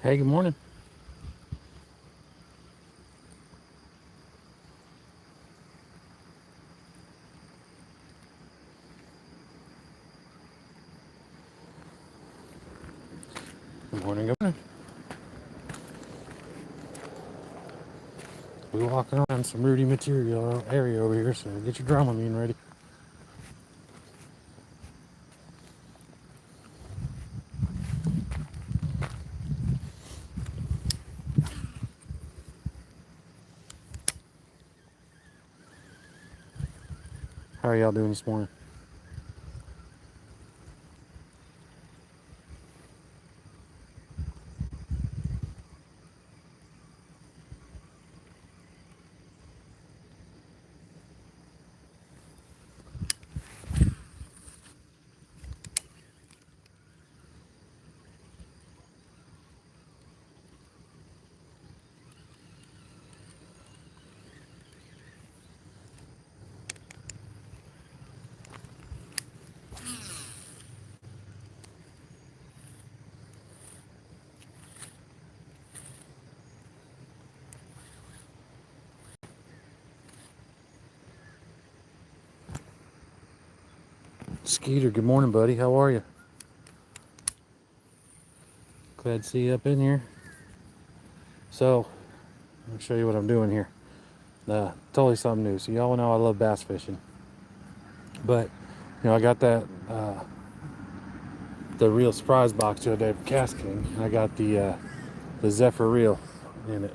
Hey, good morning. Good morning. Good morning. We're walking around some rooty material area over here, so get your Dramamine ready. How are y'all doing this morning? Skeeter, good morning, buddy. How are you? Glad to see you up in here. So, I'll show you what I'm doing here. Totally something new. So y'all know I love bass fishing, but I got that the reel surprise box the other day from Cast King. I got the Zephyr reel in it,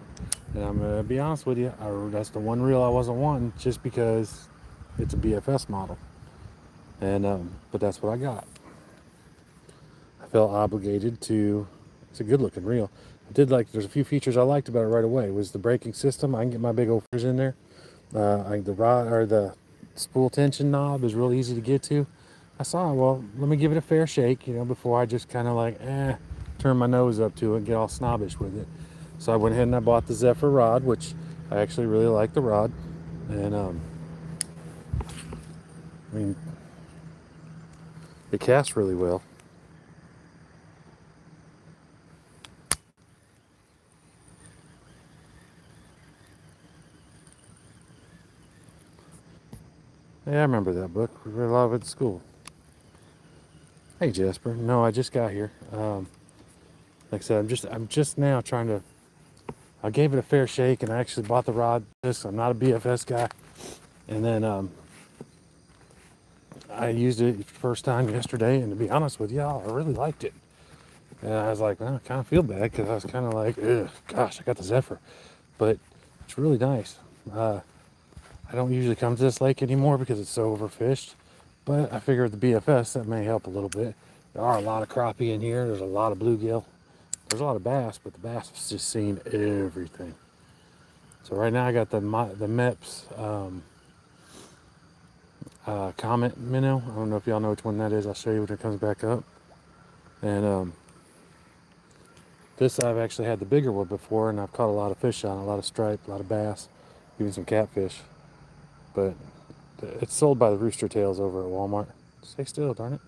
and I'm gonna be honest with you. That's the one reel I wasn't wanting, just because it's a BFS model, and but that's what I got. I felt obligated to. It's a good looking reel. There's a few features I liked about it right away. Was the braking system. I can get my big old fish in there. The rod or the spool tension knob is real easy to get to. I saw, well, let me give it a fair shake, before I just kind of turn my nose up to it and get all snobbish with it. So I went ahead and I bought the Zephyr rod, which I actually really like the rod. And, I mean, it casts really well. Yeah, I remember that book. We read a lot of it at school. Hey, Jasper. No, I just got here. Like I said, I'm just now trying to. I gave it a fair shake, and I actually bought the rod. I'm not a BFS guy, and then I used it first time yesterday, and to be honest with y'all, I really liked it. And I was like, well, I kind of feel bad because I was kind of like, ugh, gosh, I got the Zephyr, but it's really nice. I don't usually come to this lake anymore because it's so overfished, but I figured the BFS that may help a little bit. There are a lot of crappie in here. There's a lot of bluegill. There's a lot of bass, but the bass has just seen everything. So right now I got the MEPS Comet minnow. I don't know if y'all know which one that is. I'll show you when it comes back up. And this I've actually had the bigger one before, and I've caught a lot of fish on it, a lot of stripe, a lot of bass, even some catfish. But it's sold by the Rooster Tails over at Walmart. Stay still, darn it.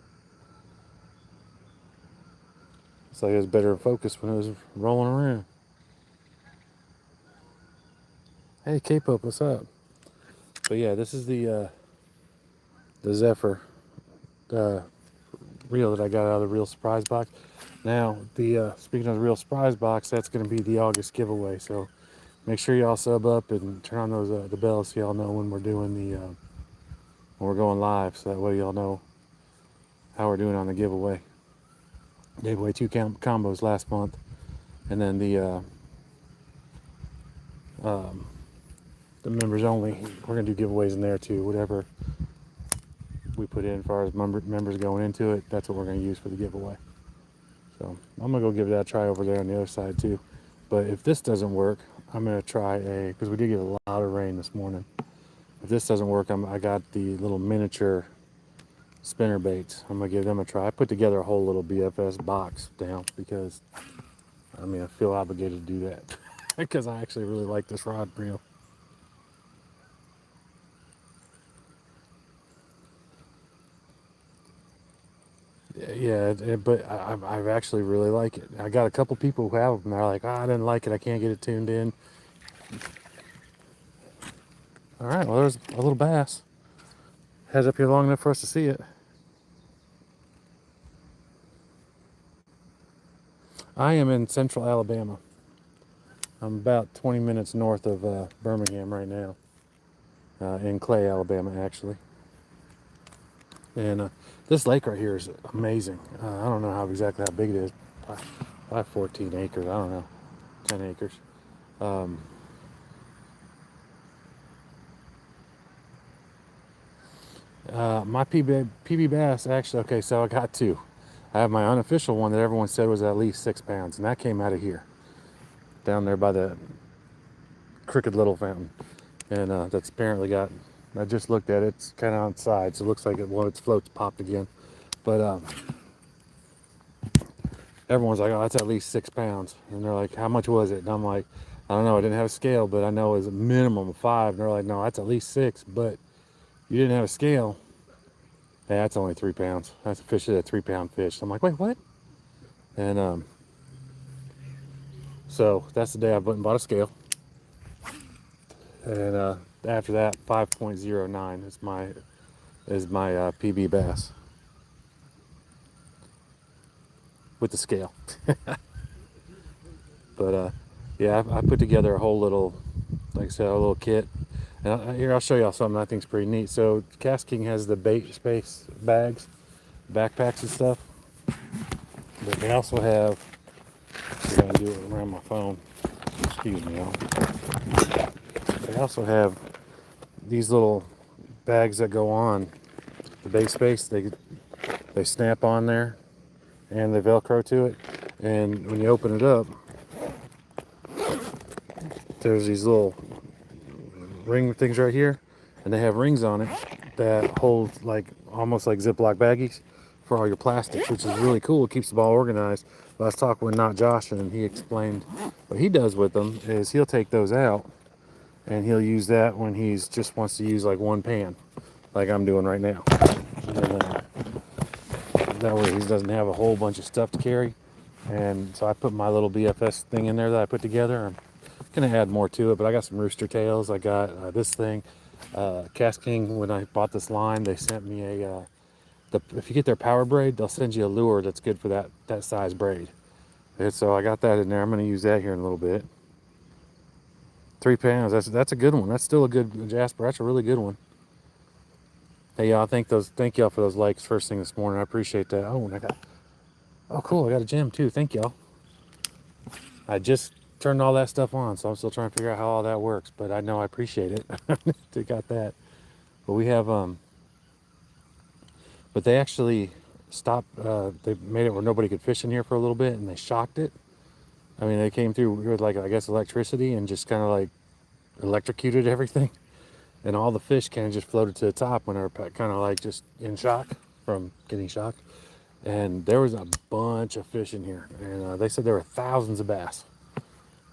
It's like it was better in focus when it was rolling around. Hey, K-Pop, what's up? But yeah, this is the Zephyr reel that I got out of the Real Surprise box. Now, the speaking of the Real Surprise box, that's going to be the August giveaway. So make sure y'all sub up and turn on those the bells so y'all know when we're doing when we're going live. So that way y'all know how we're doing on the giveaway. Gave away 2 combos last month, and then the members only. We're gonna do giveaways in there too. Whatever we put in as far as members going into it, that's what we're gonna use for the giveaway. So I'm gonna go give that a try over there on the other side too. But if this doesn't work, I'm gonna try because we did get a lot of rain this morning. If this doesn't work, I got the little miniature spinner baits. I'm gonna give them a try. I put together a whole little BFS box down because I feel obligated to do that because I actually really like this rod reel. Yeah, but I actually really like it. I got a couple people who have them. They're like, I didn't like it. I can't get it tuned in. All right, well, there's a little bass. Heads up here long enough for us to see it. I am in central Alabama. I'm about 20 minutes north of Birmingham right now, in Clay, Alabama, actually. And this lake right here is amazing. I don't know exactly how big it is. Probably 14 acres. I don't know, 10 acres. My PB bass, actually, okay, so I got two. I have my unofficial one that everyone said was at least 6 pounds, and that came out of here, down there by the Crooked Little Fountain. And that's apparently got, I just looked at it, it's kind of on its side, so it looks like one of its floats popped again. But everyone's like, oh, that's at least 6 pounds. And they're like, how much was it? And I'm like, I don't know, I didn't have a scale, but I know it was a minimum of 5. And they're like, no, that's at least 6, but you didn't have a scale. Hey, that's only 3 pounds. That's a fish, a 3 pound fish. I'm like, wait, what? And so that's the day I went and bought a scale. And after that, 5.09 is my PB bass with the scale. But yeah, I put together a whole little, like I said, a little kit. And here, I'll show y'all something I think is pretty neat. So Cast King has the bait space bags, backpacks and stuff. But they also have, I'm gonna do it around my phone. Excuse me, y'all. They also have these little bags that go on the bait space. They snap on there and they Velcro to it. And when you open it up, there's these little ring things right here, and they have rings on it that hold like almost like Ziploc baggies for all your plastics, which is really cool. It keeps the ball organized. But I was talking with Not Josh, and he explained what he does with them is he'll take those out and he'll use that when he's just wants to use like one pan, like I'm doing right now. And, that way he doesn't have a whole bunch of stuff to carry. And so I put my little BFS thing in there that I put together. I'm gonna add more to it, but I got some rooster tails. I got this thing. Cast King, when I bought this line, they sent me if you get their power braid, they'll send you a lure that's good for that size braid. And so I got that in there. I'm gonna use that here in a little bit. 3 pounds. That's a good one. That's still a good Jasper. That's a really good one. Hey y'all, thank y'all for those likes first thing this morning. I appreciate that. Oh, and cool. I got a gem too. Thank y'all. I just turned all that stuff on, so I'm still trying to figure out how all that works. But I know I appreciate it. They got that. But we have but they actually stopped. They made it where nobody could fish in here for a little bit, and they shocked it. I mean, they came through with like I guess electricity and just kind of like electrocuted everything, and all the fish kind of just floated to the top when they were kind of like just in shock from getting shocked. And there was a bunch of fish in here, and they said there were thousands of bass,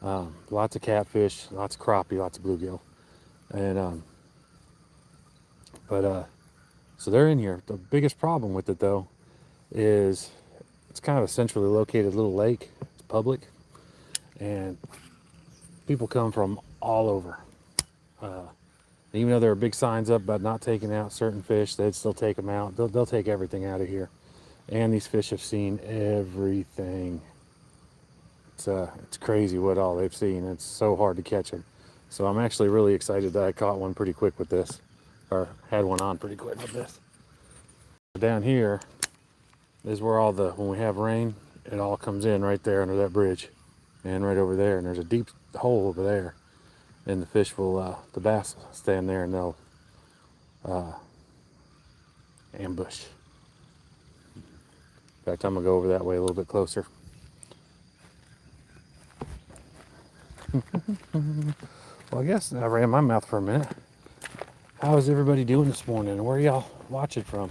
lots of catfish, lots of crappie, lots of bluegill, and so they're in here. The biggest problem with it though is it's kind of a centrally located little lake. It's public, and people come from all over. Even though there are big signs up about not taking out certain fish, they'd still take them out. They'll take everything out of here. And these fish have seen everything. It's crazy what all they've seen. It's so hard to catch them. So I'm actually really excited that I caught one pretty quick with this, or had one on pretty quick with this. Down here is where when we have rain, it all comes in right there under that bridge, and right over there. And there's a deep hole over there, and the fish will, the bass stand there and they'll ambush. In fact, I'm gonna go over that way a little bit closer. Well, I guess I ran my mouth for a minute. How is everybody doing this morning? Where are y'all watching from?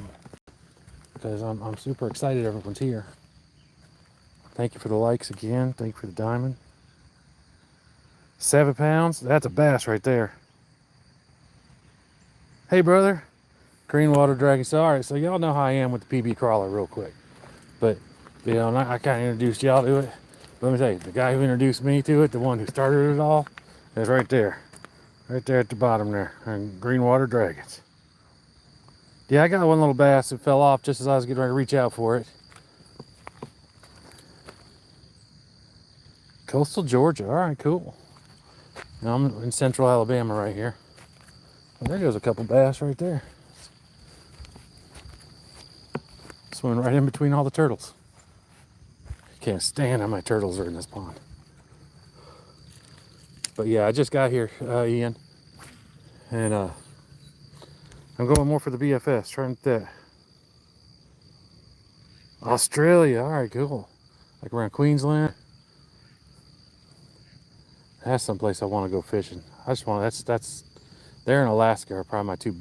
Because I'm super excited everyone's here. Thank you for the likes again. Thank you for the diamond. 7 pounds? That's a bass right there. Hey, brother. Green water dragon. So, all right, so y'all know how I am with the PB crawler real quick. But, you know, I kind of introduced y'all to it. Let me tell you, the guy who introduced me to it, the one who started it all, is right there. Right there at the bottom there. And green water dragons. Yeah, I got one little bass that fell off just as I was getting ready to reach out for it. Coastal Georgia. All right, cool. Now I'm in central Alabama right here. Well, there goes a couple bass right there. Swimming right in between all the turtles. Can't stand how my turtles are in this pond. But yeah, I just got here, Ian. And I'm going more for the BFS. Trying that. Australia. All right, cool. Like around Queensland. That's someplace I want to go fishing. I just want that's there in Alaska are probably my two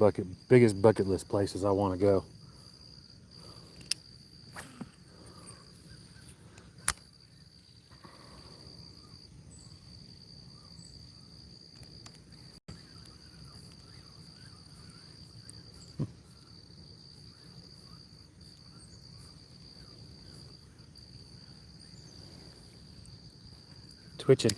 biggest bucket list places I want to go. Twitching.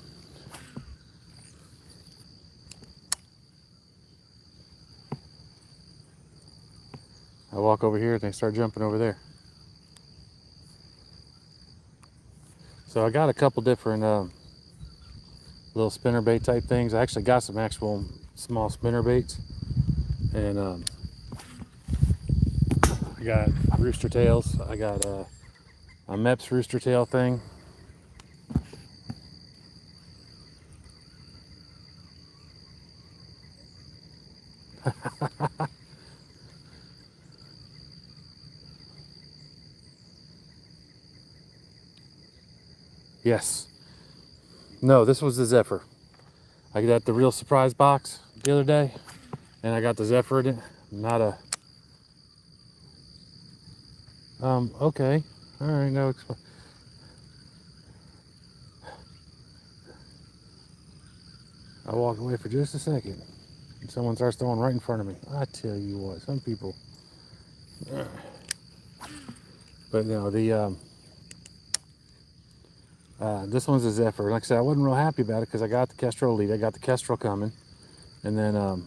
I walk over here and they start jumping over there. So I got a couple different little spinner bait type things. I actually got some actual small spinner baits, and I got rooster tails. I got a Mepps rooster tail thing. Yes. No, this was the Zephyr. I got the real surprise box the other day, and I got the Zephyr in it. Not a. Okay. All right. No. I walked away for just a second, and someone starts throwing right in front of me. I tell you what, some people. But no, the this one's a Zephyr. Like I said, I wasn't real happy about it because I got the Kestrel lead. I got the Kestrel coming, and then and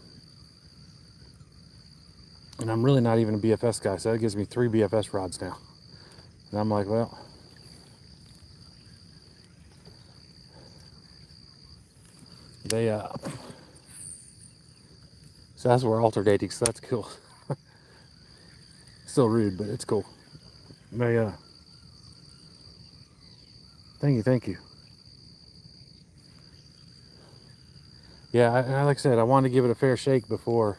I'm really not even a BFS guy, so that gives me 3 BFS rods now. And I'm like, well, they so that's where alternating. So that's cool. Still rude, but it's cool. They thank you. Yeah, like I said, I wanted to give it a fair shake before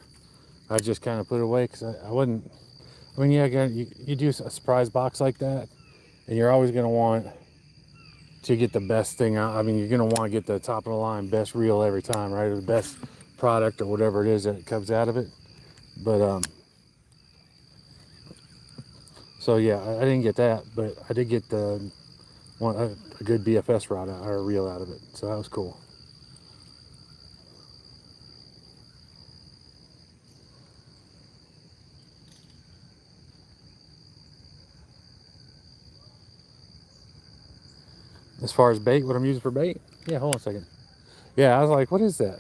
I just kind of put it away because I wouldn't. I mean, yeah, you do a surprise box like that, and you're always going to want to get the best thing out. I mean, you're going to want to get the top of the line best reel every time, right? Or the best product or whatever it is that comes out of it. But so yeah, I didn't get that, but I did get the one a good BFS rod or reel out of it. So that was cool. As far as bait, what I'm using for bait? Yeah, hold on a second. Yeah, I was like, what is that?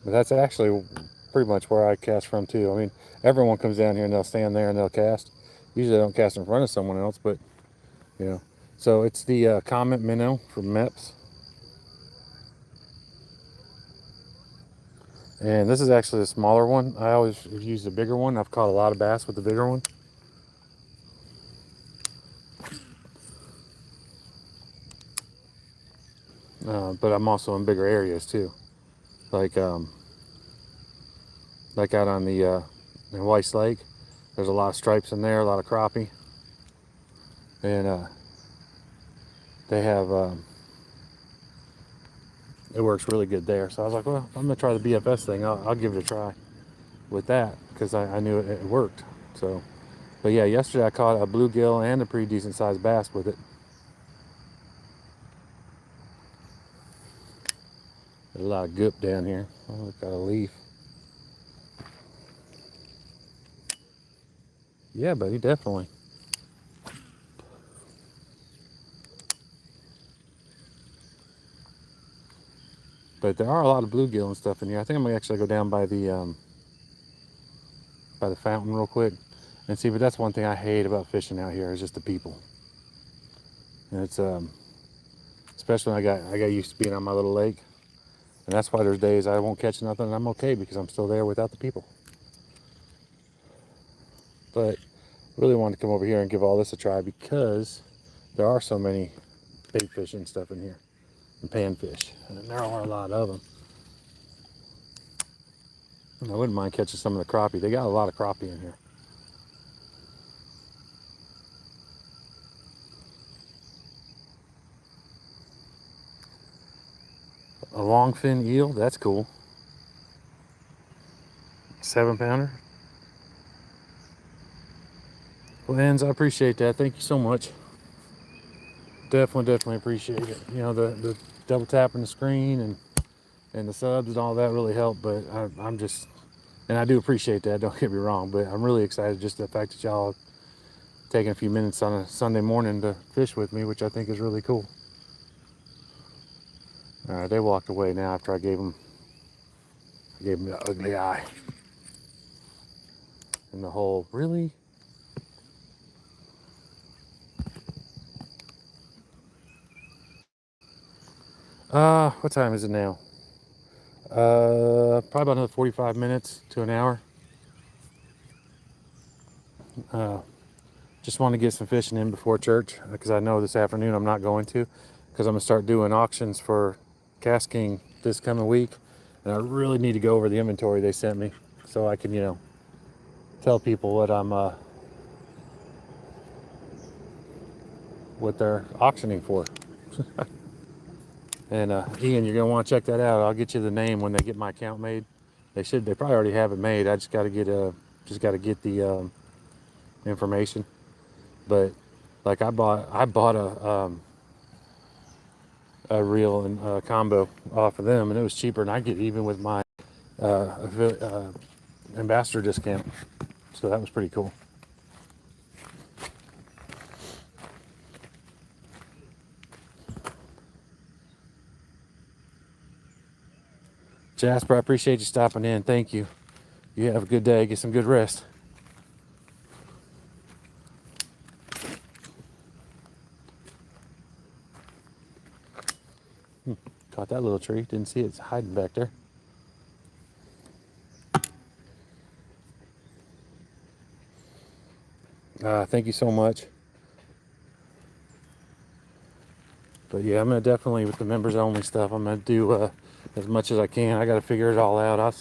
But that's actually pretty much where I cast from too. I mean, everyone comes down here and they'll stand there and they'll cast. Usually I don't cast in front of someone else, but you know. So it's the Comet Minnow from Mepps. And this is actually a smaller one. I always use the bigger one. I've caught a lot of bass with the bigger one. But I'm also in bigger areas too. Like out on the in Weiss Lake. There's a lot of stripes in there, a lot of crappie. and they have it works really good there. So I was like, well, I'm gonna try the BFS thing. I'll give it a try with that because I knew it worked. So, but yeah, yesterday I caught a bluegill and a pretty decent sized bass with it. There's a lot of goop down here. Oh, look, got a leaf. Yeah, buddy, definitely. But there are a lot of bluegill and stuff in here. I think I'm gonna actually go down by the fountain real quick and see. But that's one thing I hate about fishing out here is just the people. And it's especially when I got used to being on my little lake, and that's why there's days I won't catch nothing and I'm okay because I'm still there without the people. But really wanted to come over here and give all this a try because there are so many bait fish and stuff in here and panfish, and there are a lot of them. And I wouldn't mind catching some of the crappie. They got a lot of crappie in here. A longfin eel, that's cool. 7-pounder. Well, Enz, I appreciate that. Thank you so much. Definitely appreciate it. You know, the double tapping the screen and the subs and all that really helped. But I'm just, and I do appreciate that. Don't get me wrong, but I'm really excited just the fact that y'all taking a few minutes on a Sunday morning to fish with me, which I think is really cool. All right, they walked away now after I gave them the ugly eye and the whole really. What time is it now? Probably about another 45 minutes to an hour. Just want to get some fishing in before church because I know this afternoon I'm not going to because I'm gonna start doing auctions for Cast King this coming week, and I really need to go over the inventory they sent me so I can, you know, tell people what they're auctioning for. And Ian, you're gonna want to check that out. I'll get you the name when they get my account made. They probably already have it made. I just got to get the information. But like I bought a reel and combo off of them, and it was cheaper than I get even with my ambassador discount. So that was pretty cool. Jasper, I appreciate you stopping in. Thank you. You have a good day. Get some good rest. Caught that little tree. Didn't see it's hiding back there. Thank you so much. But yeah, I'm gonna definitely, with the members only stuff, I'm gonna do as much as I can. I gotta figure it all out. I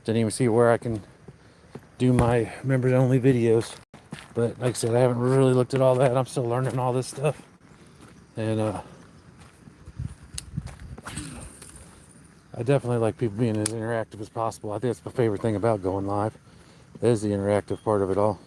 didn't even see where I can do my members only videos. But like I said, I haven't really looked at all that. I'm still learning all this stuff. And I definitely like people being as interactive as possible. I think that's my favorite thing about going live. Is the interactive part of it all.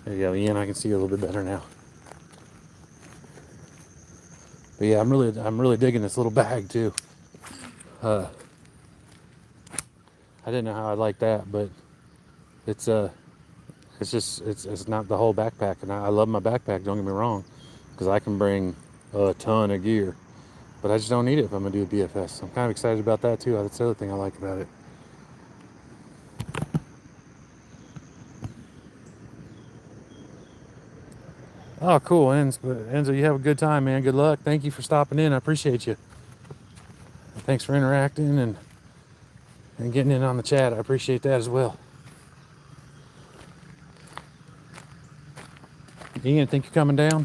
There you go, Ian. I can see you a little bit better now. But yeah, I'm really digging this little bag too. I didn't know how I'd like that, but it's it's not the whole backpack, and I love my backpack. Don't get me wrong, because I can bring a ton of gear, but I just don't need it if I'm gonna do a BFS. I'm kind of excited about that too. That's the other thing I like about it. Oh, cool, Enzo. You have a good time, man. Good luck. Thank you for stopping in. I appreciate you. Thanks for interacting and getting in on the chat. I appreciate that as well. Ian, think you're coming down?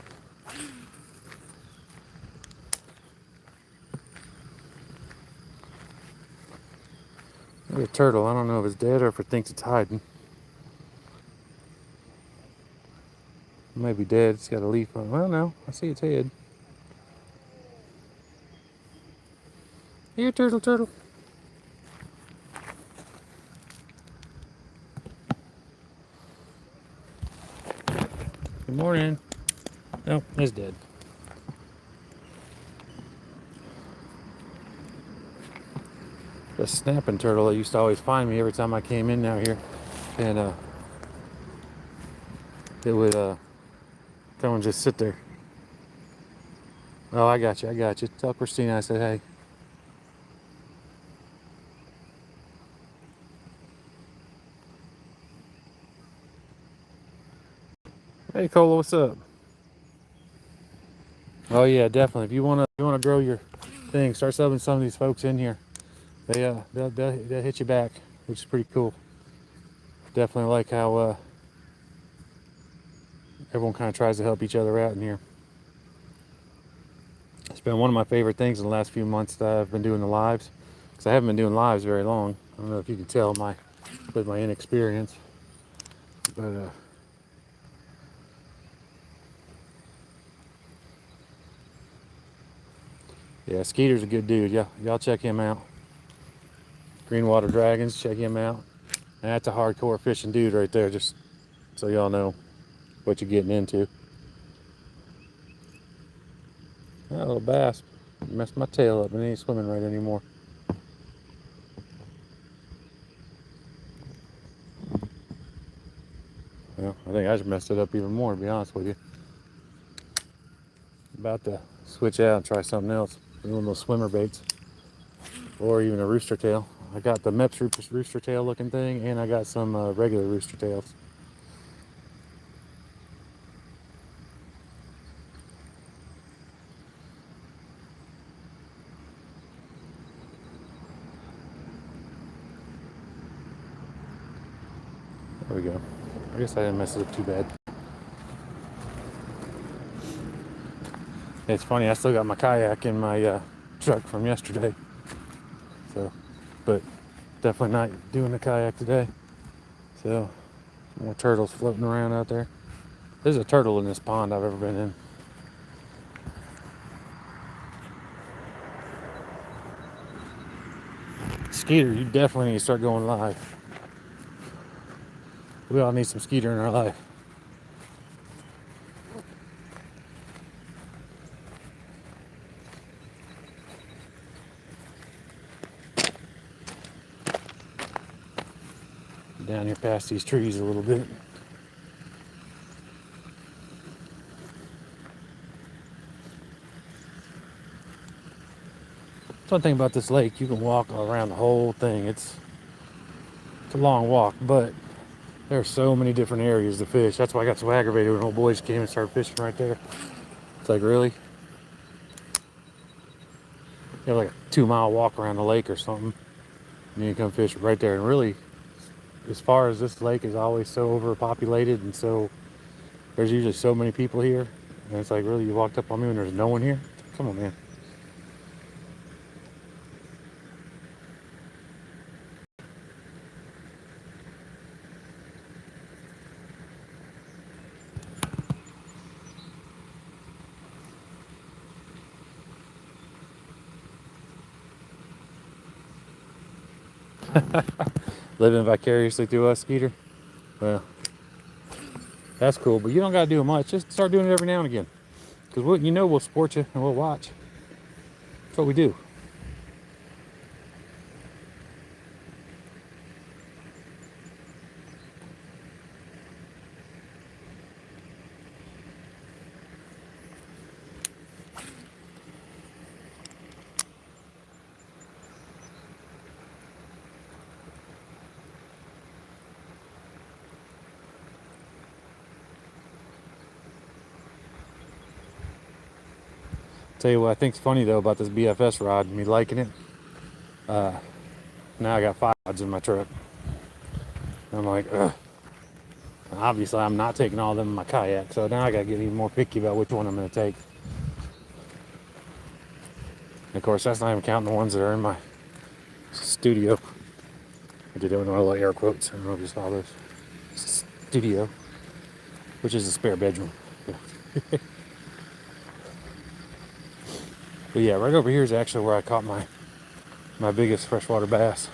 There's a turtle. I don't know if it's dead or if it thinks it's hiding. It might be dead. It's got a leaf on it. Well, no. I see its head. Here, turtle, turtle. Good morning. Nope, it's dead. The snapping turtle that used to always find me every time I came in out here. And it would come and just sit there. Oh, I got you, I got you. Tell Christina I said hey. Hey Cola, what's up? Oh yeah, definitely. If you wanna grow your thing, start subbing some of these folks in here. They'll hit you back, which is pretty cool. Definitely like how everyone kind of tries to help each other out in here. It's been one of my favorite things in the last few months that I've been doing the lives, because I haven't been doing lives very long. I don't know if you can tell with my inexperience, but yeah, Skeeter's a good dude. Yeah, y'all check him out. Greenwater Dragons, check him out. And that's a hardcore fishing dude right there, just so y'all know what you're getting into. Oh, little bass messed my tail up and ain't swimming right anymore. Well, I think I just messed it up even more, to be honest with you. About to switch out and try something else. One of those swimmer baits. Or even a rooster tail. I got the Mepps rooster tail looking thing, and I got some regular rooster tails. There we go. I guess I didn't mess it up too bad. It's funny, I still got my kayak in my truck from yesterday. So, but definitely not doing the kayak today. So, more turtles floating around out there. There's a turtle in this pond I've ever been in. Skeeter, you definitely need to start going live. We all need some Skeeter in our life. Down here past these trees a little bit. One thing about this lake, you can walk around the whole thing. It's a long walk, but there are so many different areas to fish. That's why I got so aggravated when old boys came and started fishing right there. It's like, really? You have like a 2-mile walk around the lake or something, and you come fish right there. And really, as far as this lake is always so overpopulated, and so there's usually so many people here, and it's like, really, you walked up on me when there's no one here? Come on, man. Living vicariously through us, Skeeter. Well, that's cool, but you don't got to do much. Just start doing it every now and again. Because we'll support you and we'll watch. That's what we do. Tell you what I think's funny though about this BFS rod, me liking it. Now I got 5 rods in my truck. I'm like, ugh. Obviously, I'm not taking all of them in my kayak, so now I gotta get even more picky about which one I'm gonna take. And of course, that's not even counting the ones that are in my studio. I did it with my little air quotes. I don't know if you saw this. Studio, which is a spare bedroom. Yeah. But yeah, right over here is actually where I caught my biggest freshwater bass.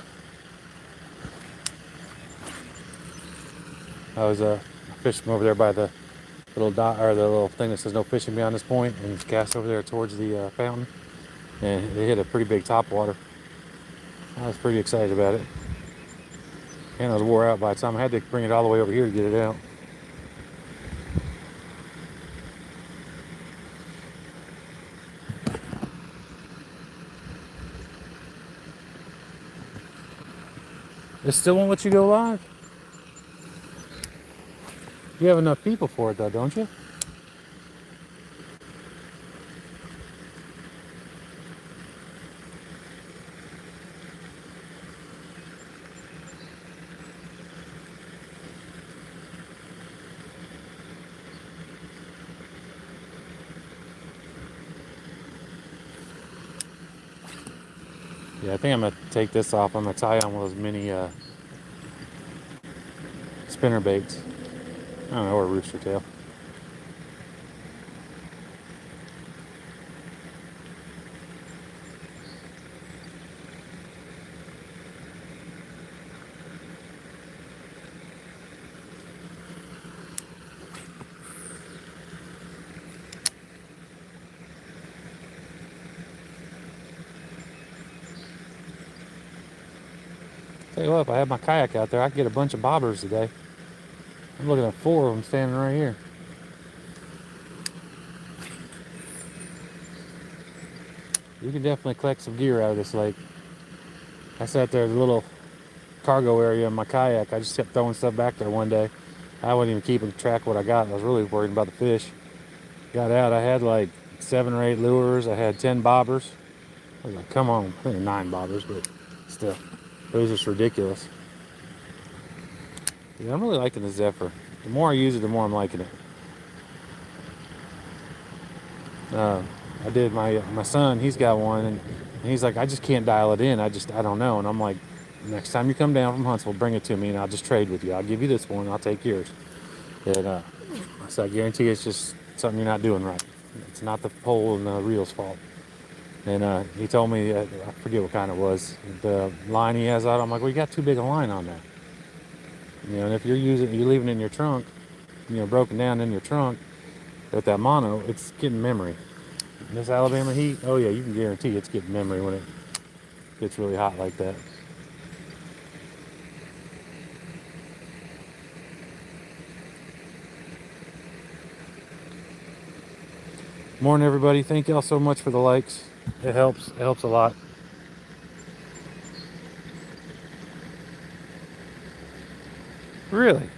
I was fishing over there by the little dot or the little thing that says no fishing beyond this point, and cast over there towards the fountain, and they hit a pretty big topwater. I was pretty excited about it, and I was wore out by the time I had to bring it all the way over here to get it out. It still won't let you go live? You have enough people for it though, don't you? Yeah, I think I'm gonna take this off. I'm gonna tie on one of those mini spinner baits. I don't know, or a rooster tail. Tell you what, if I had my kayak out there, I could get a bunch of bobbers today. I'm looking at 4 of them standing right here. You can definitely collect some gear out of this lake. I sat there in the little cargo area in my kayak. I just kept throwing stuff back there one day. I wasn't even keeping track of what I got. I was really worried about the fish. Got out, I had like 7 or 8 lures. I had 10 bobbers. I was like, come on. I think 9 bobbers, but still. It was just ridiculous. Yeah, I'm really liking the Zephyr. The more I use it, the more I'm liking it. I did my son. He's got one, and he's like, I just can't dial it in. I don't know. And I'm like, next time you come down from Huntsville, bring it to me, and I'll just trade with you. I'll give you this one. I'll take yours. And so I guarantee it's just something you're not doing right. It's not the pole and the reel's fault. And he told me, I forget what kind it was, the line he has out. I'm like, well, you got too big a line on there. You know, and if you're leaving it in your trunk, broken down in your trunk with that mono, it's getting memory. This Alabama heat, oh yeah, you can guarantee it's getting memory when it gets really hot like that. Morning, everybody. Thank y'all so much for the likes. It helps. It helps a lot. Really?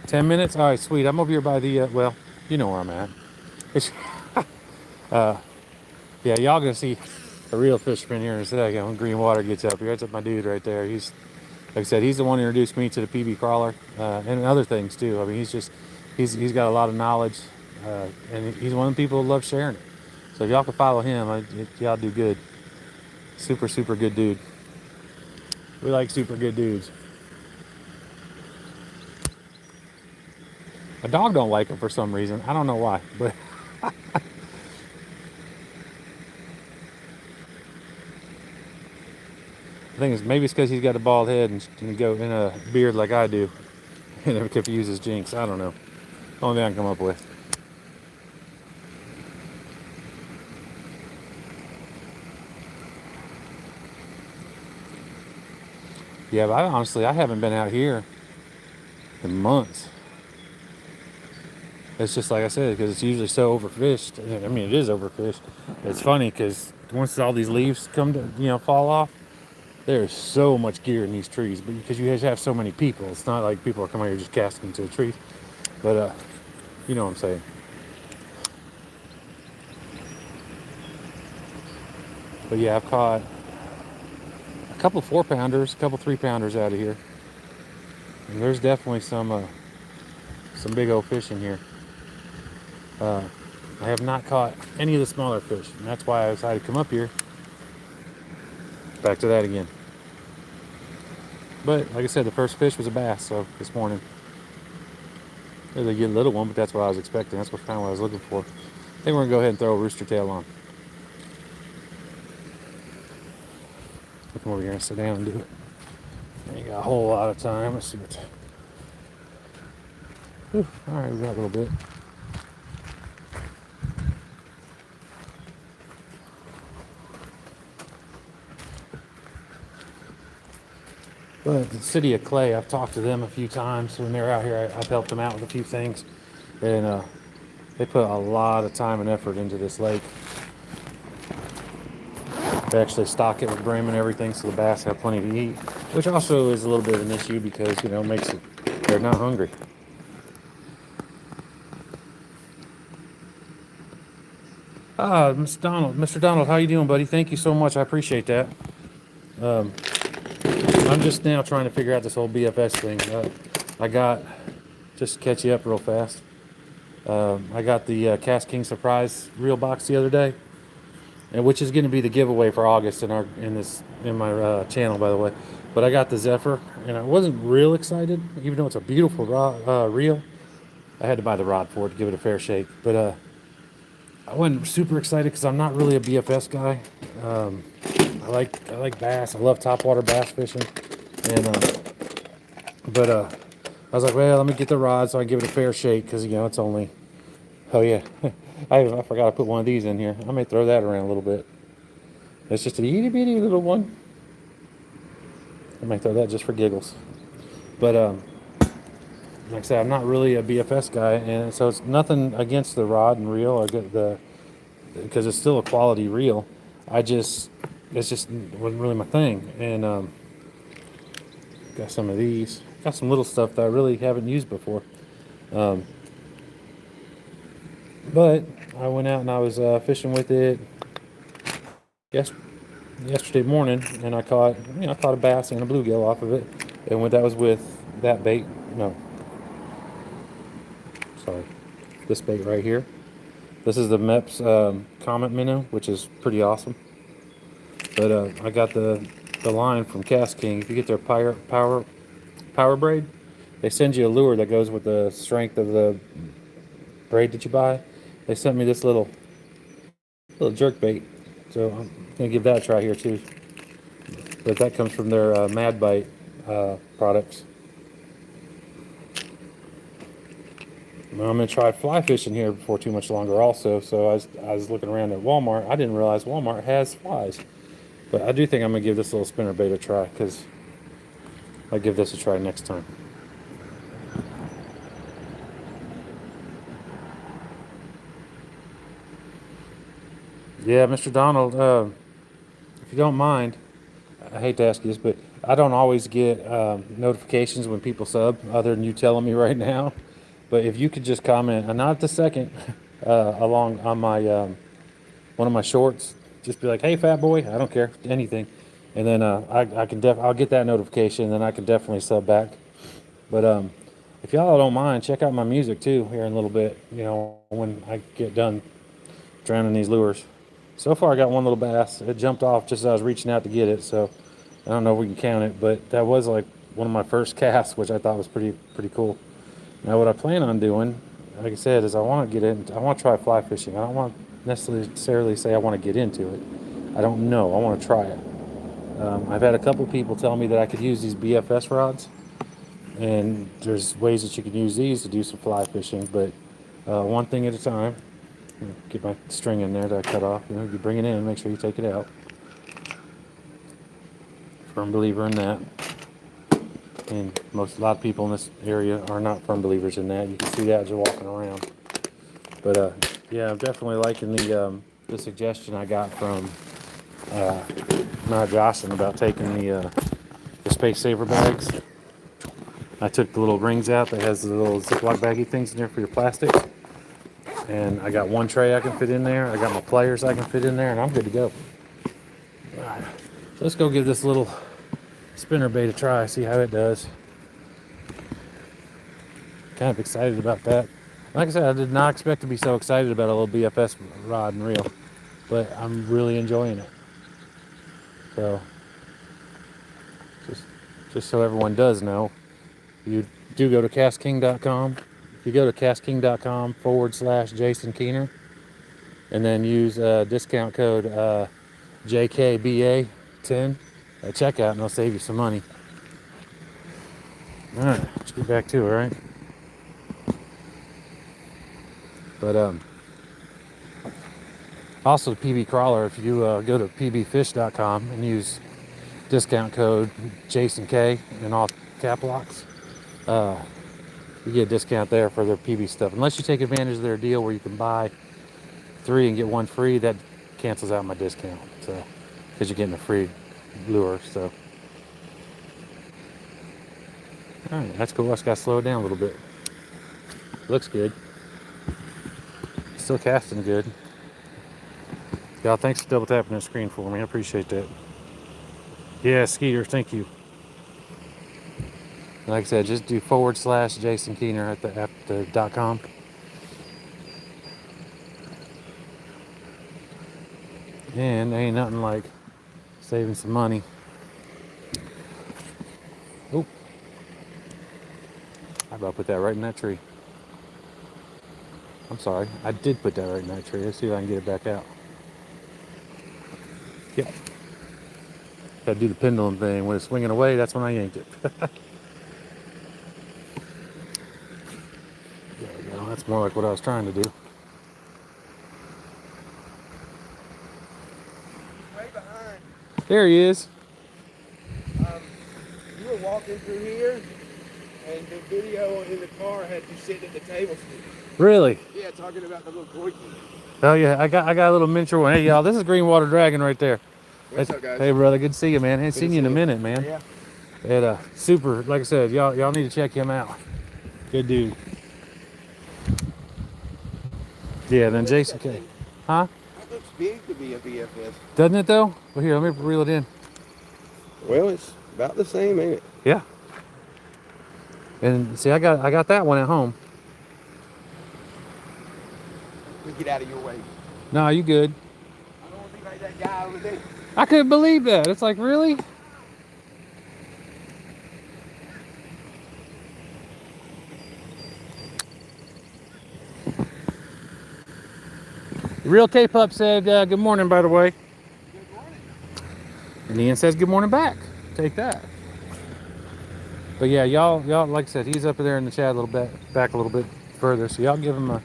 10 minutes? All right, sweet. I'm over here by the, well, you know where I'm at. It's, yeah, y'all gonna see a real fisherman here in a second when Green Water gets up here. That's up my dude right there. He's, like I said, he's the one who introduced me to the PB crawler and other things too. I mean, he's got a lot of knowledge, and he's one of the people who love sharing it. So if y'all can follow him, y'all do good. Super, super good dude. We like super good dudes. A dog don't like him for some reason. I don't know why, but I think maybe it's because he's got a bald head and go in a beard like I do, and it confuses Jinx. I don't know. Only thing I can come up with. Yeah, but I haven't been out here in months. It's just like I said, because it's usually so overfished. I mean, it is overfished. It's funny because once all these leaves come to, fall off, there's so much gear in these trees. But because you have so many people, it's not like people are coming here just casting into the trees. But you know what I'm saying. But yeah, I've caught a couple 4-pounders, a couple 3-pounders out of here. And there's definitely some some big old fish in here. I have not caught any of the smaller fish, and that's why I decided to come up here. Back to that again. But like I said, the first fish was a bass, so this morning. It was a good little one, but that's what I was expecting. That's kind of what I was looking for. I think we're gonna go ahead and throw a rooster tail on. I'll come over here and sit down and do it. I ain't got a whole lot of time. Let's see what. Whew, all right, we got a little bit. But the city of Clay, I've talked to them a few times when they're out here. I've helped them out with a few things, and they put a lot of time and effort into this lake. They actually stock it with brim and everything, so the bass have plenty to eat, which also is a little bit of an issue because, you know, makes it they're not hungry. Mr. Donald, how you doing, buddy? Thank you so much. I appreciate that. I'm just now trying to figure out this whole BFS thing. I got, just to catch you up real fast, I got the Cast King Surprise reel box the other day, and which is going to be the giveaway for August in my channel, by the way. But I got the Zephyr, and I wasn't real excited, even though it's a beautiful reel. I had to buy the rod for it to give it a fair shake, but I wasn't super excited because I'm not really a BFS guy. I like bass. I love topwater bass fishing, and I was like, well, let me get the rod so I can give it a fair shake because, you know, it's only. Oh yeah, I forgot to put one of these in here. I may throw that around a little bit. It's just a itty bitty little one. I might throw that just for giggles. But like I said, I'm not really a BFS guy, and so it's nothing against the rod and reel or because it's still a quality reel. It's just wasn't really my thing, and got some of these. Got some little stuff that I really haven't used before. But I went out and I was fishing with it yesterday morning, and I caught a bass and a bluegill off of it. And that was with that bait. No, sorry, this bait right here. This is the MEPS Comet Minnow, which is pretty awesome. But I got the line from Cast King. If you get their power braid, they send you a lure that goes with the strength of the braid that you buy. They sent me this little jerk bait, so I'm gonna give that a try here too. But that comes from their Mad Bite products. I'm gonna try fly fishing here before too much longer also. So I was looking around at Walmart. I didn't realize Walmart has flies, but I do think I'm gonna give this little spinner bait a try because I'll give this a try next time. Yeah, Mr. Donald, if you don't mind, I hate to ask you this, but I don't always get notifications when people sub, other than you telling me right now. But if you could just comment, not at the second, along on my one of my shorts, just be like, "Hey, fat boy," I don't care, anything, and then I'll get that notification, and then I can definitely sub back. But if y'all don't mind, check out my music too here in a little bit. You know, when I get done drowning these lures. So far, I got one little bass. It jumped off just as I was reaching out to get it, so I don't know if we can count it, but that was like one of my first casts, which I thought was pretty cool. Now, what I plan on doing, like I said, is I want to try fly fishing. I don't want to necessarily say I want to get into it. I don't know. I want to try it. I've had a couple people tell me that I could use these BFS rods, and there's ways that you can use these to do some fly fishing, but one thing at a time. Get my string in there that I cut off. You know, you bring it in, make sure you take it out. Firm believer in that. And a lot of people in this area are not firm believers in that. You can see that as you're walking around. But yeah, I'm definitely liking the suggestion I got from Jocelyn about taking the Space Saver bags. I took the little rings out that has the little Ziploc baggy things in there for your plastics. And I got one tray I can fit in there. I got my players I can fit in there, and I'm good to go. All right, so let's go give this little spinner bait a try, see how it does. kind of excited about that. Like I said, I did not expect to be so excited about a little BFS rod and reel, but I'm really enjoying it. So, just just so everyone does know, you do go to castking.com. If you go to castking.com/Jason Keener, and then use discount code JKBA10 at checkout, and they'll save you some money. All right, let's get back to it, right? But also the PB crawler, if you go to pbfish.com and use discount code JasonK in all cap locks, you get a discount there for their PB stuff. Unless you take advantage of their deal where you can buy 3 and get 1 free, that cancels out my discount. So, because you're getting a free lure. So, all right, that's cool. I just got to slow it down a little bit. Looks good. Still casting good. Y'all, thanks for double tapping the screen for me. I appreciate that. Yeah, Skeeter, thank you. Like I said, just do /Jason Keener at the .com. And ain't nothing like saving some money. Oh, I about put that right in that tree. I'm sorry, I did put that right in that tree. Let's see if I can get it back out. Yep. Gotta do the pendulum thing. When it's swinging away, that's when I yanked it. There we go. That's more like what I was trying to do. Way behind. There he is. You were walking through here, and the video in the car had you sitting at the table. Really? Yeah, talking about the little koi key. Oh yeah, I got a little miniature one. Hey y'all, this is Green Water Dragon right there. What's up, guys? Hey brother, good to see you, man. Ain't Good seen to you in a see minute, man. Yeah. And super, like I said, y'all need to check him out. Good dude. Yeah, then Jason K. Huh? That looks big to be a BFS. Doesn't it though? Well here, let me reel it in. Well, it's about the same, ain't it? Yeah. And see, I got that one at home. Just get out of your way. No, you good. I don't want to be like that guy over there. I couldn't believe that. It's like, really? Real K-Pup said, good morning, by the way. Good morning. And Ian says, good morning back. Take that. But yeah, y'all, like I said, he's up there in the chat a little bit, back a little bit further. So y'all give him a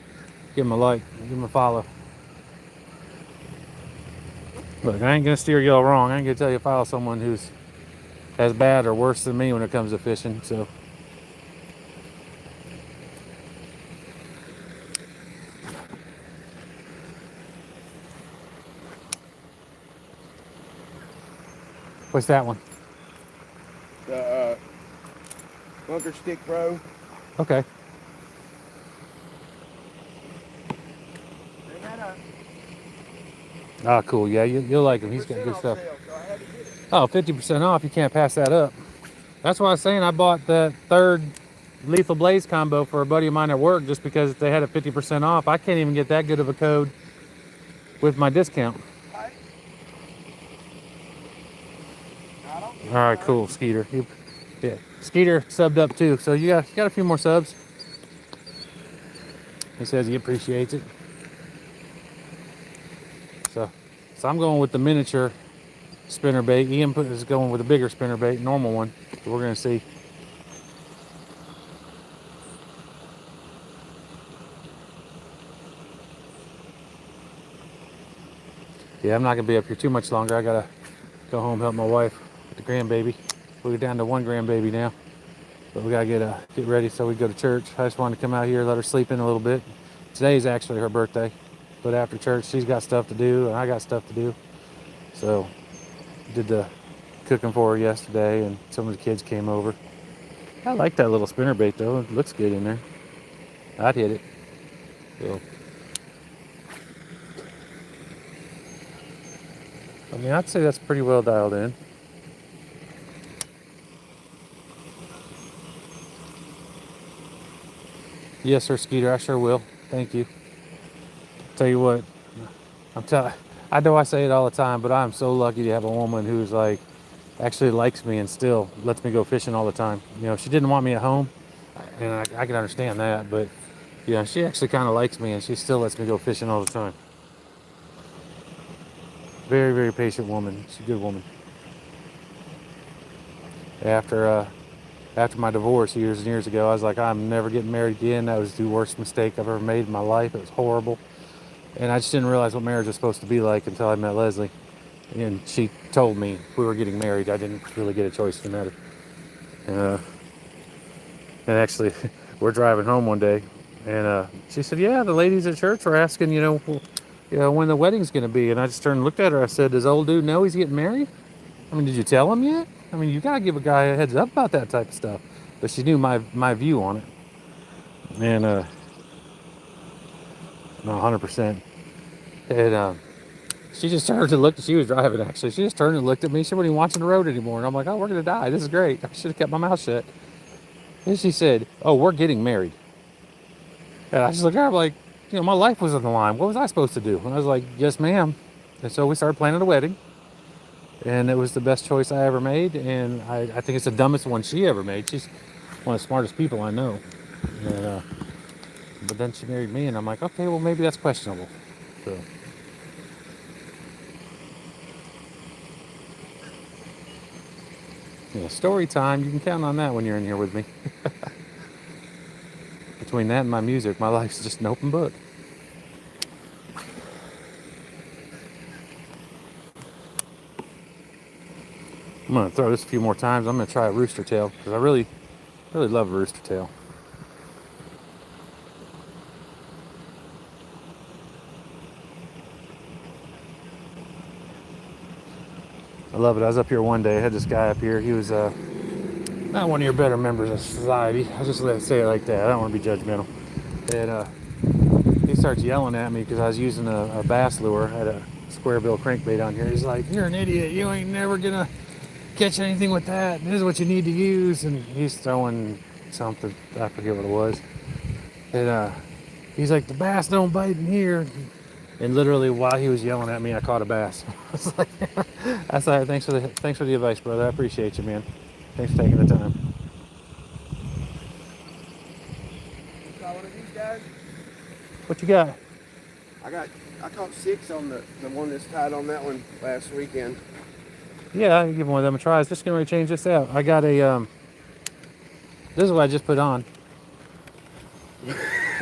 like, give him a follow. Look, I ain't gonna steer y'all wrong. I ain't gonna tell you to follow someone who's as bad or worse than me when it comes to fishing. So. What's that one? The Bunker Stick Pro. Okay. They had a Ah, cool. Yeah, you'll like him. He's got good stuff. sale, so I had to get it. Oh, 50% off. You can't pass that up. That's why I was saying I bought the 3rd Lethal Blaze combo for a buddy of mine at work just because they had a 50% off. I can't even get that good of a code with my discount. All right, cool, Skeeter. Yeah, Skeeter subbed up too, so you got a few more subs. He says he appreciates it. So I'm going with the miniature spinnerbait. Ian is going with a bigger spinnerbait, normal one. So we're gonna see. Yeah, I'm not gonna be up here too much longer. I gotta go home, help my wife with the grandbaby. We're down to 1 grandbaby now, but we gotta get ready so we go to church. I just wanted to come out here, let her sleep in a little bit. Today's actually her birthday, but after church, she's got stuff to do and I got stuff to do. So did the cooking for her yesterday, and some of the kids came over. I like that little spinnerbait though. It looks good in there. I'd hit it. So, I mean, I'd say that's pretty well dialed in. Yes, sir, Skeeter. I sure will. Thank you. Tell you what, I'm telling. I know I say it all the time, but I'm so lucky to have a woman who's like actually likes me and still lets me go fishing all the time. You know, she didn't want me at home, and I can understand that, but yeah, she actually kind of likes me, and she still lets me go fishing all the time. Very, very patient woman. She's a good woman. After after my divorce years and years ago, I was like, I'm never getting married again. That was the worst mistake I've ever made in my life. It was horrible, and I just didn't realize what marriage was supposed to be like until I met Leslie. And she told me we were getting married. I didn't really get a choice in the matter. Uh, and actually, we're driving home one day, and she said, "Yeah, the ladies at church were asking, when the wedding's going to be." And I just turned and looked at her. I said, "Does old dude know he's getting married? I mean, did you tell him yet? I mean, you got to give a guy a heads up about that type of stuff." But she knew my view on it, and no, 100%. And she just turned and looked. She was driving actually. She just turned and looked at me. She wasn't even watching the road anymore. And I'm like, "Oh, we're gonna die. This is great. I should have kept my mouth shut." And she said, "Oh, we're getting married." And I just looked at her like, my life was on the line. What was I supposed to do? And I was like, "Yes, ma'am." And so we started planning a wedding. And it was the best choice I ever made. And I think it's the dumbest one she ever made. She's one of the smartest people I know. And, but then she married me, and I'm like, okay, well, maybe that's questionable. So, yeah, story time. You can count on that when you're in here with me. Between that and my music, my life's just an open book. I'm gonna throw this a few more times. I'm gonna try a rooster tail because I really, really love a rooster tail. I love it. I was up here one day. I had this guy up here. He was not one of your better members of society. I just let say it like that. I don't want to be judgmental. And he starts yelling at me because I was using a bass lure. I had a square bill crankbait on here. He's like, "You're an idiot. You ain't never gonna catch anything with that. This is what you need to use." And he's throwing something. I forget what it was. And he's like, "The bass don't bite in here." And literally, while he was yelling at me, I caught a bass. I was like, "That's all right. Thanks for the advice, brother. I appreciate you, man. Thanks for taking the time." You caught one of these guys? What you got? I caught 6 on the one that's tied on that one last weekend. Yeah, I can give one of them a try. I was just gonna change this out. I got a this is what I just put on.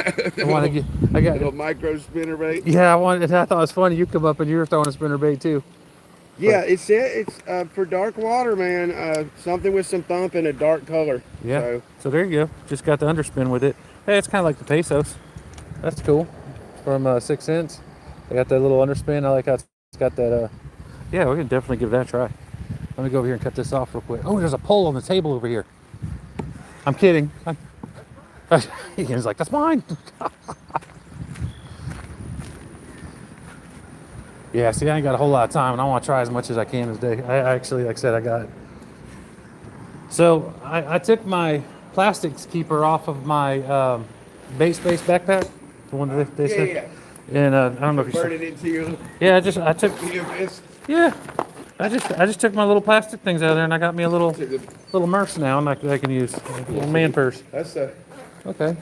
I want to get. I got. Little micro spinner bait. Yeah, I wanted. I thought it was funny. You come up and you were throwing a spinner bait too. Yeah, it's for dark water, man. Something with some thump and a dark color. Yeah. So there you go. Just got the underspin with it. Hey, it's kind of like the pesos. That's cool. From 6 cents. They got that little underspin. I like how it's got that. Yeah, we can definitely give that a try. Let me go over here and cut this off real quick. Oh, there's a pole on the table over here. I'm kidding. He's like, "That's mine." Yeah, see, I ain't got a whole lot of time, and I want to try as much as I can today. I actually, like I said, I got. So I took my plastics keeper off of my bait space backpack, the one that they said. Yeah. And I don't know if you Burn it into your Yeah, I took. BFS. Yeah, I just took my little plastic things out of there, and I got me a little purse now, and I can use a little man purse. That's Okay.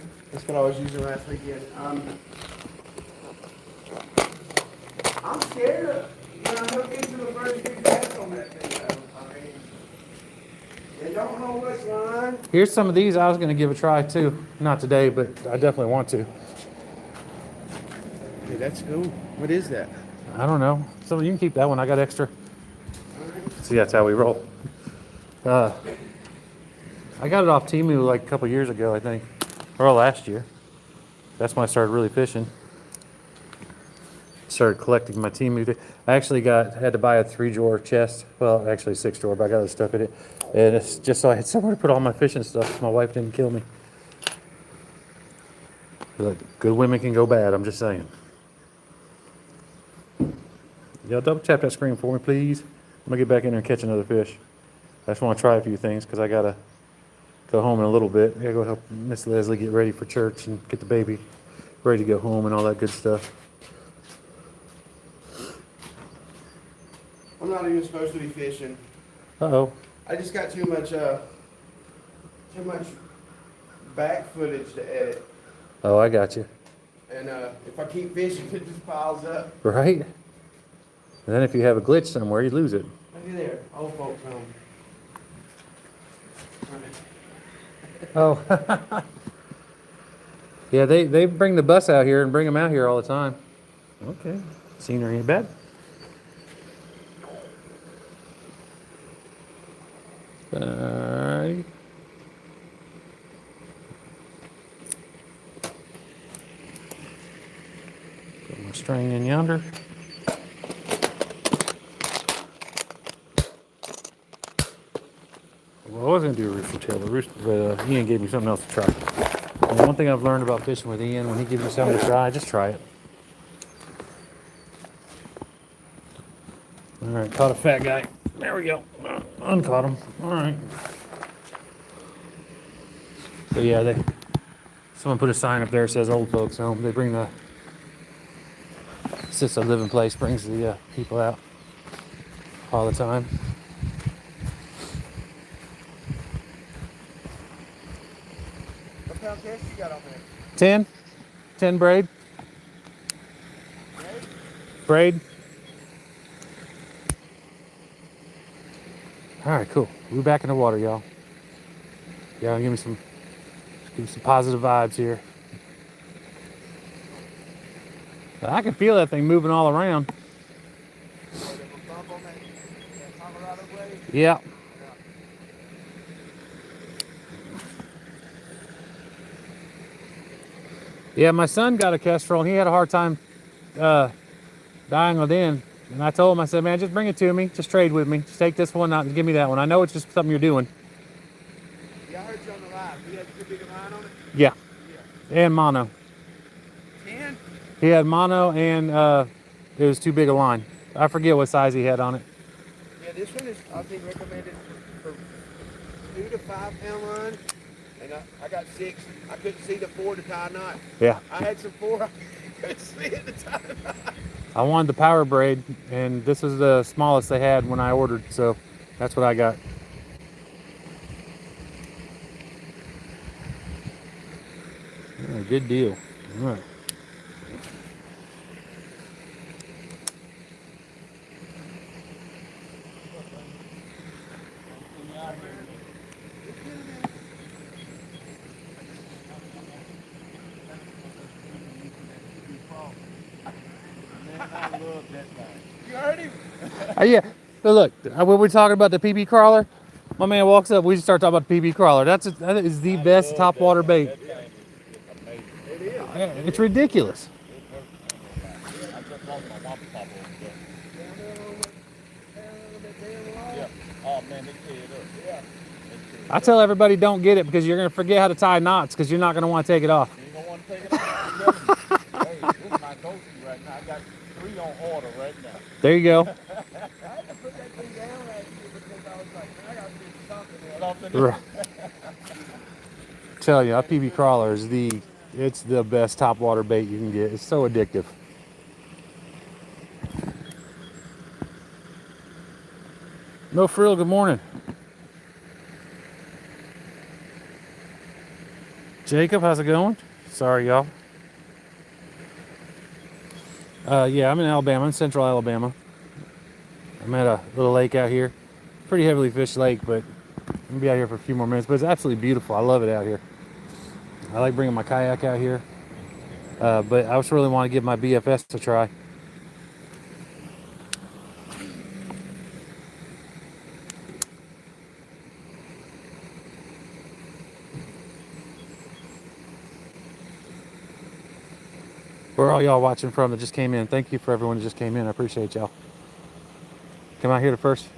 what I was using last weekend. I'm scared of when I hook into the first big bass on that thing. I mean, they don't know what's line. Here's some of these I was going to give a try too. Not today, but I definitely want to. Hey, that's cool. What is that? I don't know. So you can keep that one. I got extra. See, that's how we roll. I got it off Temu like a couple years ago, I think, or last year. That's when I started really fishing. Started collecting my Temu. I actually had to buy a 3-drawer chest. Well, actually 6-drawer, but I got other stuff in it. And it's just so I had somewhere to put all my fishing stuff so my wife didn't kill me. Like, good women can go bad, I'm just saying. Y'all double tap that screen for me, please. I'm gonna get back in there and catch another fish. I just want to try a few things because I gotta go home in a little bit. I gotta go help Miss Leslie get ready for church and get the baby ready to go home and all that good stuff. I'm not even supposed to be fishing. Uh-oh. I just got too much back footage to edit. Oh, I got you. And if I keep fishing, it just piles up. Right? And then if you have a glitch somewhere, you lose it. Look at there, old folks home. Oh. Yeah, they bring the bus out here and bring them out here all the time. Okay. Scenery ain't bad. Alright. Put my string in yonder. Well, I was going to do a rooster tail, but Ian gave me something else to try. And one thing I've learned about fishing with Ian, when he gives you something to try, just try it. All right, caught a fat guy. There we go. Uncaught him. All right. So yeah, someone put a sign up there that says old folks home. They bring the assisted living place, brings the people out all the time. What pound cast you got on there? 10 braid. Braid. All right, cool. We're back in the water, y'all. Y'all give me some positive vibes here. I can feel that thing moving all around. Yeah. Yeah, my son got a kestrel and he had a hard time dialing it in. And I told him, I said, man, just bring it to me. Just trade with me. Just take this one out and give me that one. I know it's just something you're doing. Yeah, I heard you on the live. He had too big a line on it? Yeah. And mono. 10? He had mono and it was too big a line. I forget what size he had on it. Yeah, this one is, I think, recommended for 2 to 5 pound line. And I got 6. I couldn't see the 4 to tie a knot. Yeah. I had some 4. I couldn't see it to tie a knot. I wanted the power braid, and this was the smallest they had when I ordered, so that's what I got. Oh, good deal. All right. You heard him? Yeah. So look, when we're talking about the PB crawler, my man walks up. We just start talking about the PB crawler. That is the best top water bait. It is. It's ridiculous. I tell everybody don't get it because you're going to forget how to tie knots because you're not going to want to take it off. You don't want to take it off. Hey, this is my go-to right now. I got 3 on order right now. There you go. I had to put that thing down last year because I was like, I got to do something. Right. Tell you, a PB crawler is it's the best top water bait you can get. It's so addictive. No frill, good morning. Jacob, how's it going? Sorry, y'all. Yeah, I'm in Alabama, in central Alabama. I'm at a little lake out here. Pretty heavily fished lake, but I'm gonna be out here for a few more minutes. But it's absolutely beautiful. I love it out here. I like bringing my kayak out here. But I just really want to give my BFS a try. Where are all y'all watching from that just came in? Thank you for everyone that just came in. I appreciate y'all. Come out here the first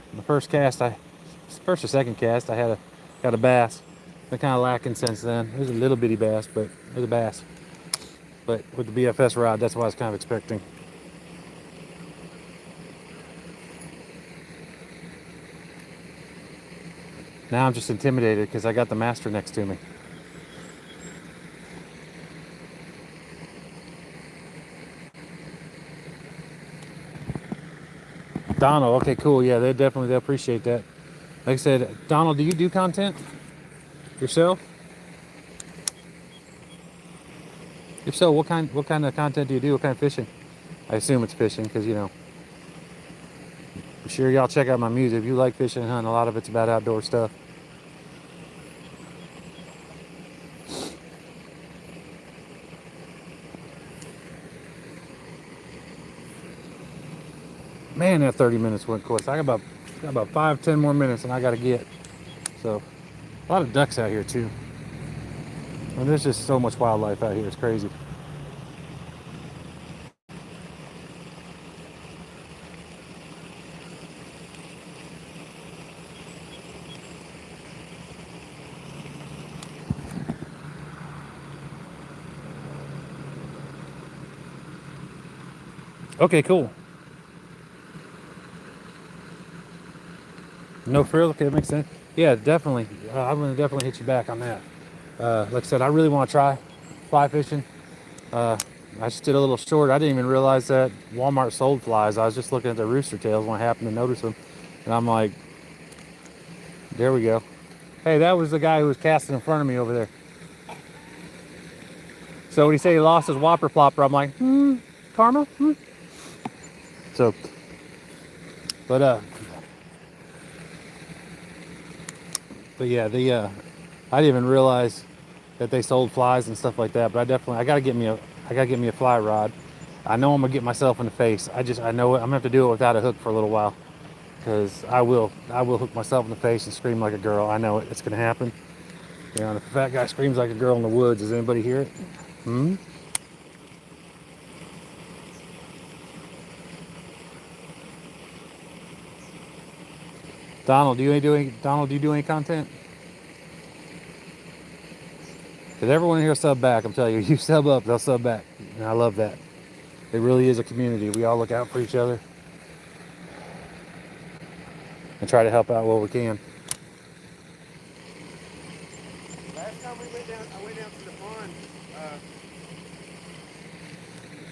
cast. First or second cast, I got a bass. Been kind of lacking since then. It was a little bitty bass, but it was a bass. But with the BFS rod, that's what I was kind of expecting. Now I'm just intimidated because I got the master next to me. Donald, okay, cool. Yeah, they'll appreciate that. Like I said, Donald, do you do content yourself? If so, what kind of content do you do? What kind of fishing? I assume it's fishing because, you know, I'm sure y'all check out my music. If you like fishing and hunting, a lot of it's about outdoor stuff. Man, that 30 minutes went quick. I got about 5-10 more minutes and I got to get. So, a lot of ducks out here too. And there's just so much wildlife out here. It's crazy. Okay, cool. No frill? Okay, that makes sense. Yeah, definitely. I'm going to definitely hit you back on that. Like I said, I really want to try fly fishing. I just did a little short. I didn't even realize that Walmart sold flies. I was just looking at the rooster tails when I happened to notice them. And I'm like, there we go. Hey, that was the guy who was casting in front of me over there. So when he said he lost his whopper plopper, I'm like, karma? So, but yeah, I didn't even realize that they sold flies and stuff like that. But I gotta get me a fly rod. I know I'm gonna get myself in the face. I know I'm gonna have to do it without a hook for a little while, because I will hook myself in the face and scream like a girl. I know it. It's gonna happen. You know, and if a fat guy screams like a girl in the woods, does anybody hear it? Donald, do you do any content? Because everyone here sub back. I'm telling you, you sub up, they'll sub back, and I love that. It really is a community. We all look out for each other and try to help out where we can. Last time I went down to the pond.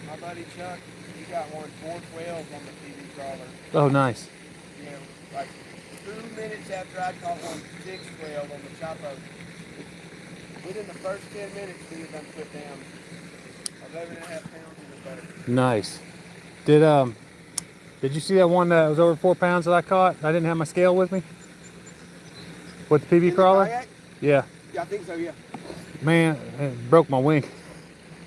My buddy Chuck, he got 412 on the TV crawler. Oh, nice. You know, like 2 minutes after I caught 612 on the Chapo. Within the first 10 minutes, we had done put down 11.5 pounds in the boat. Nice. Did you see that one that was over 4 pounds that I caught? I didn't have my scale with me. With the PB crawler? Kayak? Yeah. Yeah, I think so, yeah. Man, it broke my wing.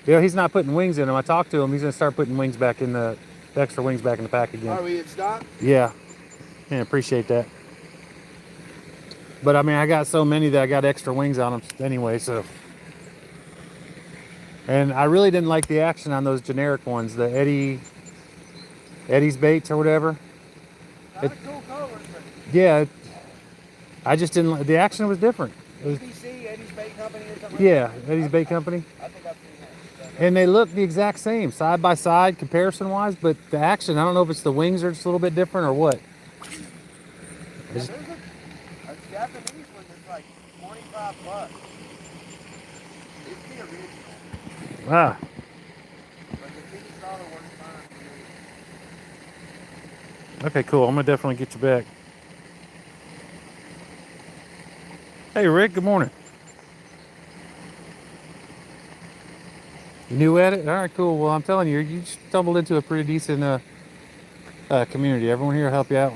Yeah, he's not putting wings in them. I talked to him. He's gonna start putting wings back in the extra wings back in the pack again. Are we in stock? Yeah. Man, appreciate that. But I mean, I got so many that I got extra wings on them anyway, so. And I really didn't like the action on those generic ones, the Eddie's baits or whatever. Not a cool color, but Yeah, I just didn't like, the action was different. It was, ABC, Eddie's Bait Company or something yeah, like that? Eddie's Bait Company. I think I've seen that. And they look the exact same, side by side, comparison wise, but the action, I don't know if it's the wings are just a little bit different or what. There's a Japanese one that's like $25. It's the original. Ah, But the TV crawler works fine. okay, cool. I'm gonna definitely get you back. Hey, Rick, good morning. You new at it? All right, cool. Well, I'm telling you, you stumbled into a pretty decent community. Everyone here will help you out.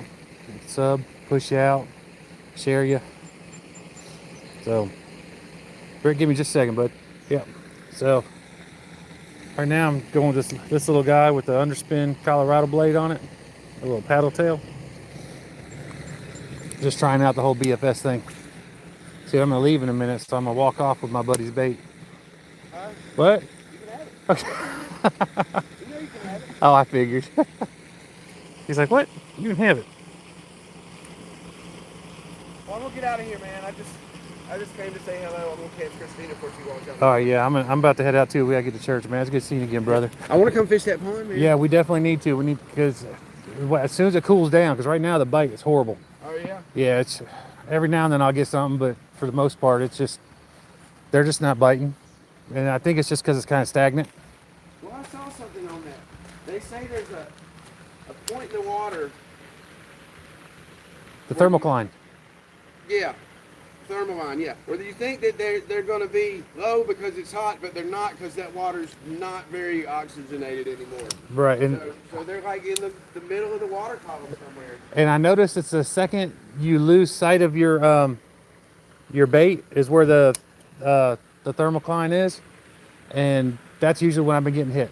Sub, push you out, share you. So, Rick, give me just a second, bud. Yeah. So, right now I'm going with this little guy with the underspin Colorado blade on it, a little paddle tail. Just trying out the whole BFS thing. See, I'm gonna leave in a minute, so I'm gonna walk off with my buddy's bait. What? You can have it. You know you can have it. Oh, I figured. He's like, what? You can have it. Well, I'm gonna get out of here, man. I just came to say hello. I'm gonna catch Christina before she walks out. All right, yeah, I'm about to head out too. We gotta get to church, man. It's good seeing you again, brother. I want to come fish that pond, man. Yeah, we definitely need to. We need, because as soon as it cools down, because right now the bite is horrible. Oh yeah. Yeah, every now and then I'll get something, but for the most part, it's just, they're just not biting. And I think it's just because it's kind of stagnant. Well, I saw something on that. They say there's a point in the water. The thermocline. Yeah, thermaline, yeah. Whether you think that they're going to be low because it's hot, but they're not because that water's not very oxygenated anymore. Right. And So they're like in the middle of the water column somewhere. and I noticed it's the second you lose sight of your bait is where the thermocline is, and that's usually when I've been getting hit.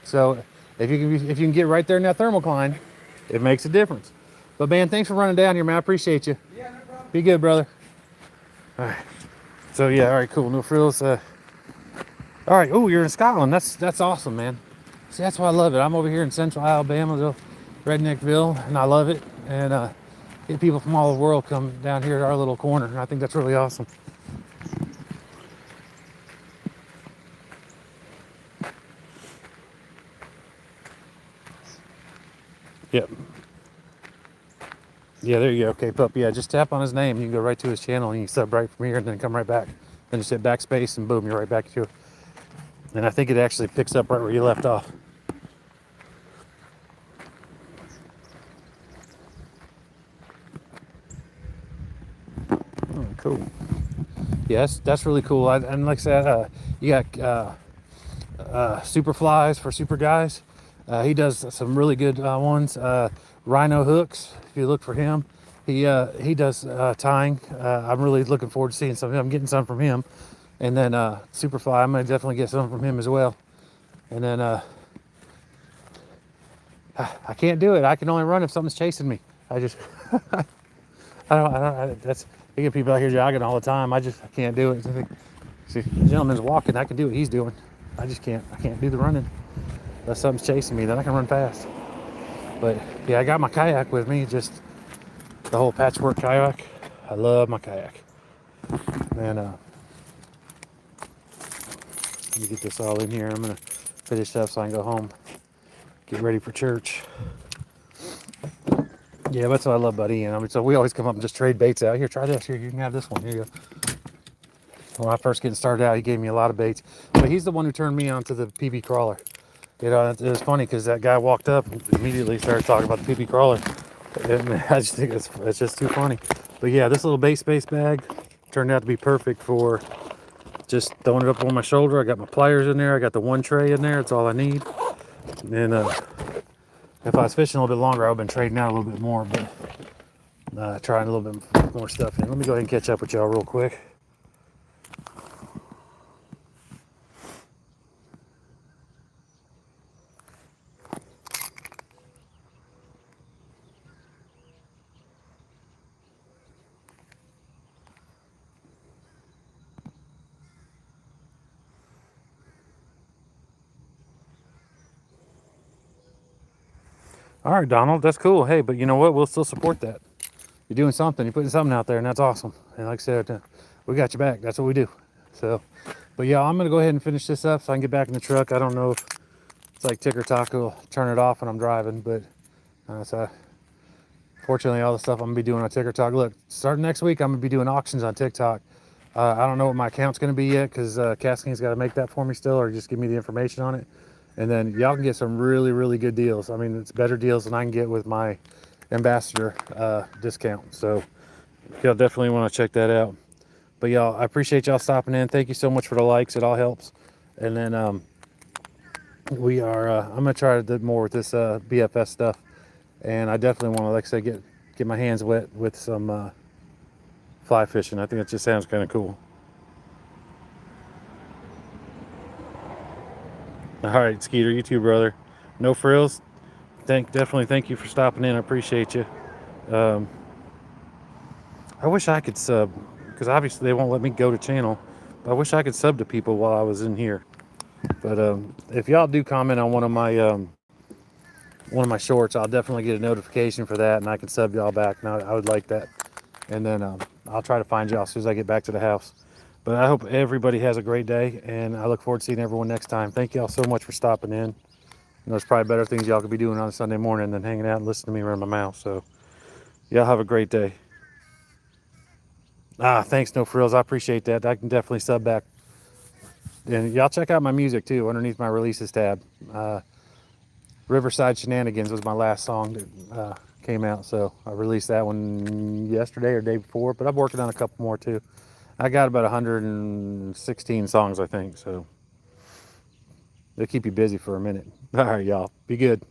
So if you can get right there in that thermocline, it makes a difference. But man, thanks for running down here, man. I appreciate you. Yeah, no problem. Be good, brother. All right. So yeah, all right, cool. No frills. All right. Oh, you're in Scotland. That's awesome, man. See, that's why I love it. I'm over here in central Alabama, Redneckville, and I love it. And get people from all over the world come down here to our little corner. And I think that's really awesome. Yep. Yeah, there you go. Okay, pup. Yeah, just tap on his name. You can go right to his channel and you can sub right from here and then come right back. Then just hit backspace and boom, you're right back to it. And I think it actually picks up right where you left off. Oh, cool. Yes, that's really cool. And like I said, you got super flies for super guys. He does some really good ones. Rhino hooks. If you look for him, he does tying. I'm really looking forward to seeing some of him. I'm getting some from him, and then Superfly. I'm gonna definitely get some from him as well. And then I can't do it. I can only run if something's chasing me. I just that's you get people out here jogging all the time. I can't do it. See, the gentleman's walking. I can do what he's doing. I can't do the running. Unless something's chasing me, then I can run fast. But yeah, I got my kayak with me, just the whole patchwork kayak. I love my kayak. And let me get this all in here. I'm gonna finish up so I can go home, get ready for church. Yeah, that's what I love about Ian. I mean, so we always come up and just trade baits out. Here, try this. Here, you can have this one. Here you go. When I first getting started out, he gave me a lot of baits. But he's the one who turned me onto the PB crawler. You know, it was funny because that guy walked up and immediately started talking about the PB crawler. And I just think it's just too funny. But yeah, this little bait space bag turned out to be perfect for just throwing it up on my shoulder. I got my pliers in there. I got the one tray in there. It's all I need. And if I was fishing a little bit longer, I would have been trading out a little bit more. But trying a little bit more stuff in. Let me go ahead and catch up with y'all real quick. All right, Donald, that's cool. Hey, but you know what? We'll still support that. You're doing something. You're putting something out there, and that's awesome. And like I said, we got your back. That's what we do. So, but yeah, I'm going to go ahead and finish this up so I can get back in the truck. I don't know if it's like Ticker Taco will turn it off when I'm driving, but so fortunately, all the stuff I'm going to be doing on Ticker Talk. Look, starting next week, I'm going to be doing auctions on TikTok. I don't know what my account's going to be yet because Casking's got to make that for me still, or just give me the information on it. And then y'all can get some really, really good deals. I mean, it's better deals than I can get with my ambassador discount. So y'all definitely want to check that out. But y'all, I appreciate y'all stopping in. Thank you so much for the likes. It all helps. And then I'm gonna try to do more with this BFS stuff. And I definitely want to, like I said, get my hands wet with some fly fishing. I think it just sounds kind of cool. All right, Skeeter, you too, brother. No frills. Definitely thank you for stopping in. I appreciate you. I wish I could sub, because obviously they won't let me go to channel. But I wish I could sub to people while I was in here. But if y'all do comment on one of my shorts, I'll definitely get a notification for that, and I can sub y'all back. And I would like that. And then I'll try to find y'all as soon as I get back to the house. But I hope everybody has a great day, and I look forward to seeing everyone next time. Thank y'all so much for stopping in. There's probably better things y'all could be doing on a Sunday morning than hanging out and listening to me run my mouth. So y'all have a great day. Thanks, No Frills. I appreciate that. I can definitely sub back. And y'all check out my music too underneath my releases tab. Riverside Shenanigans was my last song that came out, so I released that one yesterday or day before. But I'm working on a couple more too. I got about 116 songs, I think. So they'll keep you busy for a minute. All right, y'all. Be good.